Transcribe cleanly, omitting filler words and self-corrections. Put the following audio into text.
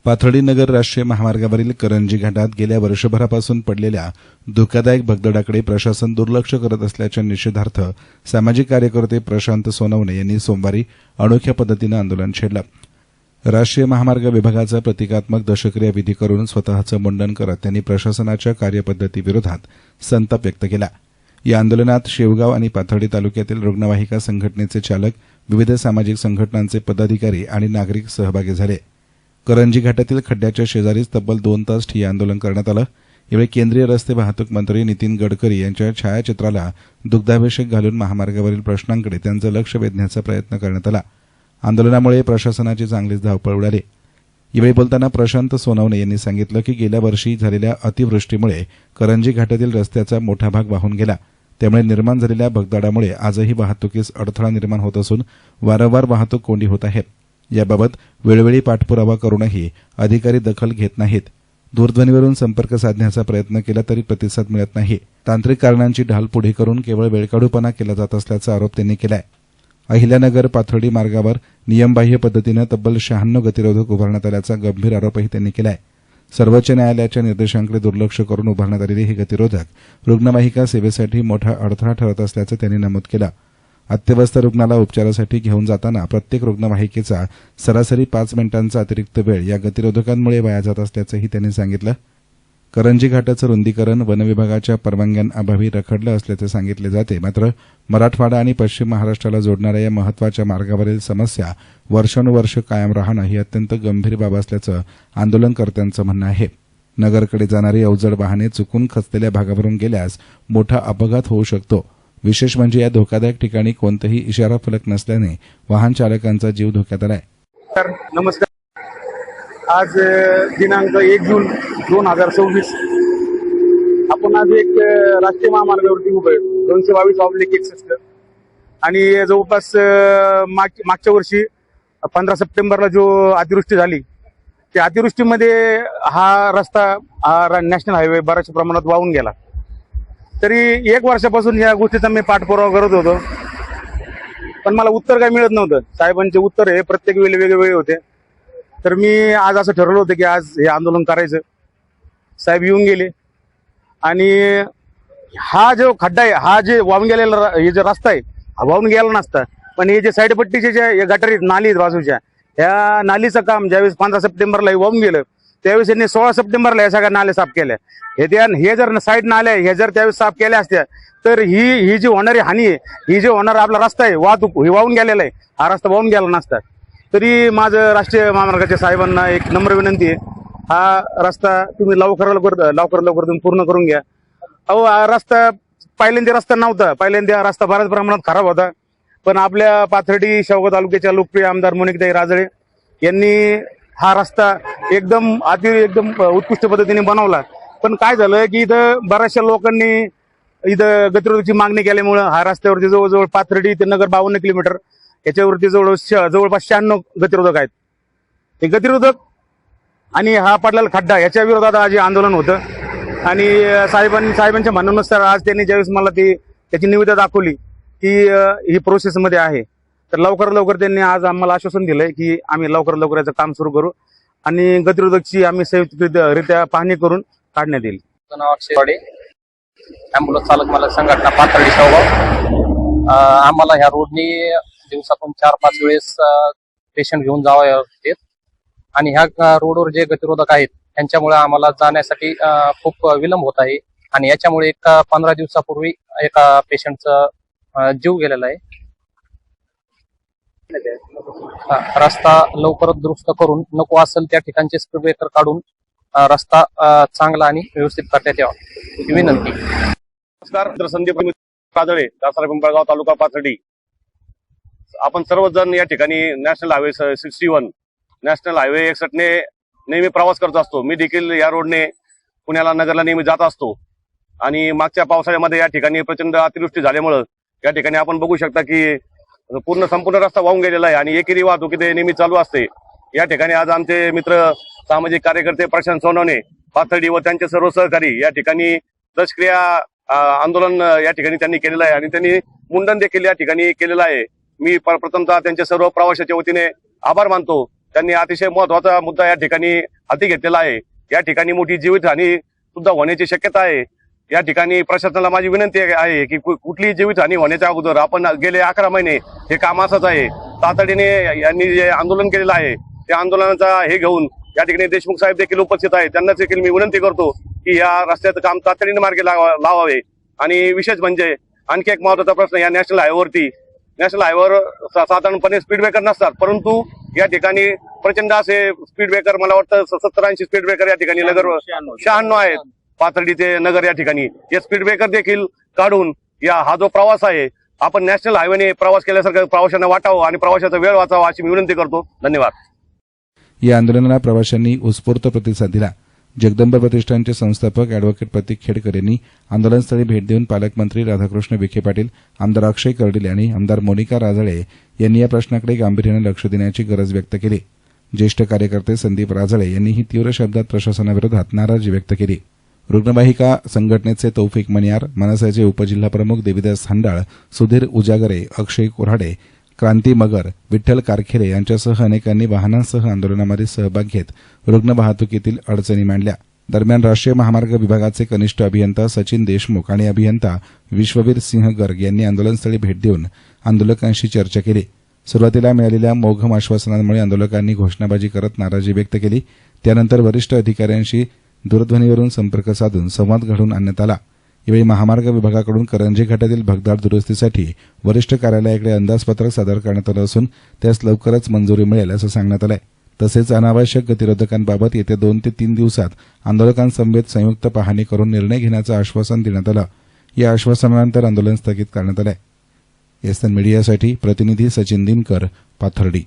पाथर्डी नगर राष्ट्रीय महामार्गावरील करंजी घाटात गेल्या वर्षभरापासून पडलेल्या धोकादायक भगदडाकडे प्रशासन दुर्लक्ष करत असल्याच्या निषेधार्थ सामाजिक कार्यकर्ते प्रशांत सोनवणे यांनी सोमवारी अनोख्या पद्धतीनं आंदोलन छेडलं. राष्ट्रीय महामार्ग विभागाचा प्रतिकात्मक दशक्रिया विधी करून स्वतःचं मुंडन करत त्यांनी प्रशासनाच्या कार्यपद्धतीविरोधात संताप व्यक्त केला. या आंदोलनात शेवगाव आणि पाथर्डी तालुक्यातील रुग्णवाहिका संघटनेचे चालक, विविध सामाजिक संघटनांचे पदाधिकारी आणि नागरिक सहभागी झाले. करंजी घाटातील खड्ड्याच्या शेजारीच तब्बल 2 तास ठिय्या आंदोलन करण्यात आलं. यावेळी केंद्रीय रस्ते वाहतूक मंत्री नितीन गडकरी यांच्या छायाचित्राला दुग्धाभिषेक घालून महामार्गावरील प्रश्नांकडे त्यांचं लक्ष वेधण्याचा प्रयत्न करण्यात आला. आंदोलनामुळे प्रशासनाची चांगलीच धावपळ उडाली. यावेळी बोलताना प्रशांत सोनवणे यांनी सांगितलं की गेल्या वर्षी झालेल्या अतिवृष्टीमुळे करंजी घाटातील रस्त्याचा मोठा भाग वाहून गेला. त्यामुळे निर्माण झालेल्या भगदाडामुळे आजही वाहतुकीस अडथळा निर्माण होत असून वारंवार वाहतूक कोंडी होत आहे. याबाबत वेळोवेळी पाठपुरावा करूनही अधिकारी दखल घेत नाहीत. दूरध्वनीवरून संपर्क साधण्याचा प्रयत्न केला तरी प्रतिसाद मिळत नाही. तांत्रिक कारणांची ढाल पुढे करून केवळ वेळकाढूपणा केला जात असल्याचा आरोप त्यांनी केलाय. अहिल्यानगर पाथर्डी मार्गावर नियमबाह्य पद्धतीनं तब्बल 96 गतिरोधक उभारण्यात आल्याचा गंभीर आरोपही त्यांनी केलाय. सर्वोच्च न्यायालयाच्या निर्देशांकडे दुर्लक्ष करून उभारण्यात आलेले हे गतिरोधक रुग्णवाहिका सेवेसाठी मोठा अडथळा ठरत असल्याचं त्यांनी नमूद केलं. अत्यवस्थ रुग्णाला उपचारासाठी घेऊन जाताना प्रत्येक रुग्णवाहिकेचा सरासरी 5 मिनिटांचा अतिरिक्त वेळ या गतिरोधकांमुळे वाया जात असल्याचंही त्यांनी सांगितलं. करंजी घाटाचं रुंदीकरण वनविभागाच्या परवानग्यांअभावी रखडलं असल्याचे सांगितले जाते. मात्र मराठवाडा आणि पश्चिम महाराष्ट्राला जोडणाऱ्या या महत्वाच्या मार्गावरील समस्या वर्षानुवर्ष कायम राहणं ही अत्यंत गंभीर बाब असल्याचं आंदोलनकर्त्यांचं म्हणणं आहे. नगरकडे जाणारी अवजड वाहने चुकून खचलेल्या भागावरून गेल्यास मोठा अपघात होऊ शकतो. विशेष म्हणजे या धोकादायक ठिकाणी कोणतेही इशारा फलक नसल्याने वाहन चालकांचा जीव धोक्यात आलाय. नमस्कार. आज दिनांक 1 जून 2026 आपण आज एक राष्ट्रीय महामार्गावरती उभे 222/61 आणि जवळपास मागच्या वर्षी 15 सप्टेंबरला जो अतिवृष्टी झाली त्या अतिवृष्टीमध्ये हा रस्ता नॅशनल हायवे बऱ्याचशा प्रमाणात वाहून गेला. तरी 1 वर्षापासून या गोष्टीचा मी पाठपुरावा करत होतो, पण मला उत्तर काही मिळत नव्हतं. साहेबांचे उत्तर हे प्रत्येक वेळी वेगवेगळे होते. तर मी आज असं ठरवलं होतं की आज हे आंदोलन करायचं. साहेब येऊन गेले आणि हा जो खड्डा आहे, हा जे वाहून गेलेला हे जे रस्ता आहे हा वाहून गेला नसता, पण हे जे साईडपट्टीचे जे गटारी नाली बाजूच्या ह्या नालीचं काम ज्यावेळेस 15 सप्टेंबरला वाहून गेलं त्यावेळेस यांनी 16 सप्टेंबरला या सगळ्या नाल्या साफ केल्या. हे जर साईड नाल्या हे जर त्यावेळेस साफ केल्या असत्या तर ही जी होणारी हानी आहे, ही जे होणारा आपला रस्ता आहे वाहतूक हे वाहून गेलेला आहे, हा रस्ता वाहून गेला नसता. तरी माझं राष्ट्रीय महामार्गाच्या साहेबांना एक नम्र विनंती आहे, हा रस्ता तुम्ही लवकर तुम्ही पूर्ण करून घ्या. अहो हा रस्ता पहिल्यांदा रस्ता नव्हता, पहिल्यांदा रस्ता बऱ्याच प्रमाणात खराब होता. पण आपल्या पाथर्डी शेवगाव तालुक्याच्या लोकप्रिय आमदार मोनिकताई राजळे यांनी हा रस्ता एकदम उत्कृष्ट पद्धतीने बनवला. पण काय झालं की इथं बऱ्याचशा लोकांनी इथं गतिरोधकची मागणी केल्यामुळे हा रस्त्यावरती जवळजवळ पाथर्डी ते नगर 52 किलोमीटर याच्यावरती जवळपास 96 गतिरोधक आहेत. हे गतिरोधक आणि हा पडलेला खड्डा याच्या विरोधात आज आंदोलन होतं. आणि साहेबांच्या म्हणण्यानुसार आज त्यांनी ज्यावेळेस मला त्याची निविदा दाखवली की ही प्रोसेसमध्ये आहे, तर लवकर त्यांनी आज आम्हाला आश्वासन दिलंय की आम्ही लवकर याचं काम सुरू करू आणि गतिरोधकची आम्ही संयुक्तरित्या पाहणी करून काढण्यात येईल. अँब्युलन्स चालक मला संघटना पाथर्डी शेवगाव. आम्हाला ह्या रोडनी दिवसातून 4-5 वेळेस पेशंट घेऊन जावं लागते आणि ह्या रोडवर जे गतिरोधक आहेत त्यांच्यामुळे आम्हाला जाण्यासाठी खूप विलंब होत आहे. आणि याच्यामुळे एक 15 दिवसापूर्वी एका पेशंटचा जीव गेलेला आहे. रस्ता लवकरच दुरुस्त करून नको असेल त्या ठिकाणचे स्पीड ब्रेकर काढून रस्ता चांगला आणि व्यवस्थित करण्यात यावा ही विनंती. नमस्कार. संदीप काजळे, दासरा पिंपळगाव, तालुका पाथर्डी. आपण सर्वजण या ठिकाणी नॅशनल हायवे 61 नॅशनल हायवे 61 ने नेहमी प्रवास करत असतो. मी देखील या रोडने पुण्याला नगरला नेहमी जात असतो. आणि मागच्या पावसाळ्यामध्ये या ठिकाणी प्रचंड अतिवृष्टी झाल्यामुळं या ठिकाणी आपण बघू शकता की संपूर्ण रस्ता वाहून गेलेला आहे आणि एकेरी वाहतूक इथे नेहमी चालू असते. या ठिकाणी आज आमचे मित्र सामाजिक कार्यकर्ते प्रशांत सोनवणे पाथर्डी व त्यांचे सर्व सहकारी या ठिकाणी दशक्रिया आंदोलन या ठिकाणी त्यांनी केलेलं आहे आणि त्यांनी मुंडन देखील या ठिकाणी केलेलं आहे. मी प्रथमतः त्यांच्या सर्व प्रवाशाच्या वतीने आभार मानतो. त्यांनी अतिशय महत्वाचा मुद्दा या ठिकाणी हाती घेतलेला आहे. या ठिकाणी मोठी जीवितहानी सुद्धा होण्याची शक्यता आहे. या ठिकाणी प्रशासनाला माझी विनंती आहे की कुठलीही जीवितहानी होण्याच्या अगोदर आपण गेले 11 महिने हे काम असंच आहे. तातडीने यांनी जे आंदोलन केलेलं आहे त्या आंदोलनाचा हे घेऊन या ठिकाणी देशमुख साहेब देखील उपस्थित आहेत. त्यांना देखील मी विनंती करतो की या रस्त्याचं काम तातडीने मार्गी लावावे. आणि विशेष म्हणजे आणखी एक महत्वाचा प्रश्न, या नॅशनल हायवेवर साधारणपणे स्पीड ब्रेकर नसतात, परंतु या ठिकाणी प्रचंड असे स्पीड ब्रेकर, मला वाटतं 70-80 स्पीड ब्रेकर या ठिकाणी नगर 96 आहेत पाथर्डी ते नगर या ठिकाणी. हे स्पीड ब्रेकर देखील काढून हा जो प्रवास आहे आपण नॅशनल हायवेने प्रवास केल्यासारखं प्रवाशांना वाटावं आणि प्रवाशाचा वेळ वाचावा अशी मी विनंती करतो. धन्यवाद. या आंदोलनाला प्रवाशांनी उत्स्फूर्त प्रतिसाद दिला. जगदंब प्रतिष्ठानचे संस्थापक अॅडव्होकेट प्रतीक खेडकर यांनी आंदोलनस्थळी भेट देऊन पालकमंत्री राधाकृष्ण विखे पाटील, आमदार अक्षय कर्डिले आणि आमदार मोनिका राजळे यांनी या प्रश्नाकडे गांभीर्याने लक्ष देण्याची गरज व्यक्त केली. ज्येष्ठ कार्यकर्ते संदीप राजळे यांनीही तीव्र शब्दात प्रशासनाविरोधात नाराजी व्यक्त केली. रुग्णवाहिका संघटनेचे तौफिक मनियार, मनसेचे उपजिल्हाप्रमुख देविदास हंडाळ, सुधीर उजागरे, अक्षय कोऱ्हाडे, क्रांती मगर, विठ्ठल कारखेरे यांच्यासह अनेकांनी वाहनांसह आंदोलनामध्ये सहभाग घेत रुग्ण वाहतुकीतील अडचणी मांडल्या. दरम्यान राष्ट्रीय महामार्ग विभागाचे कनिष्ठ अभियंता सचिन देशमुख आणि अभियंता विश्ववीर सिंह गर्ग यांनी आंदोलनस्थळी भेट देऊन आंदोलकांशी चर्चा केली. सुरुवातीला मिळालेल्या मोघम आश्वासनांमुळे आंदोलकांनी घोषणाबाजी करत नाराजी व्यक्त केली. त्यानंतर वरिष्ठ अधिकाऱ्यांशी दूरध्वनीवरून संपर्क साधून संवाद घडवून आणण्यात आला. यावेळी महामार्ग विभागाकडून करंजी घाटातील भगदाड दुरुस्तीसाठी वरिष्ठ कार्यालयाकडे अंदाजपत्रक सादर करण्यात आलं असून त्यास लवकरच मंजुरी मिळेल असं सांगण्यात आलं. तसेच अनावश्यक गतिरोधकांबाबत येत्या 2 ते 3 दिवसात आंदोलकांसमवेत संयुक्त पाहणी करून निर्णय घेण्याचं आश्वासन देण्यात आलं. या आश्वासनानंतर आंदोलन स्थगित करण्यात आलं. एसएन मीडियासाठी प्रतिनिधी सचिन दिनकर, पाथर्डी.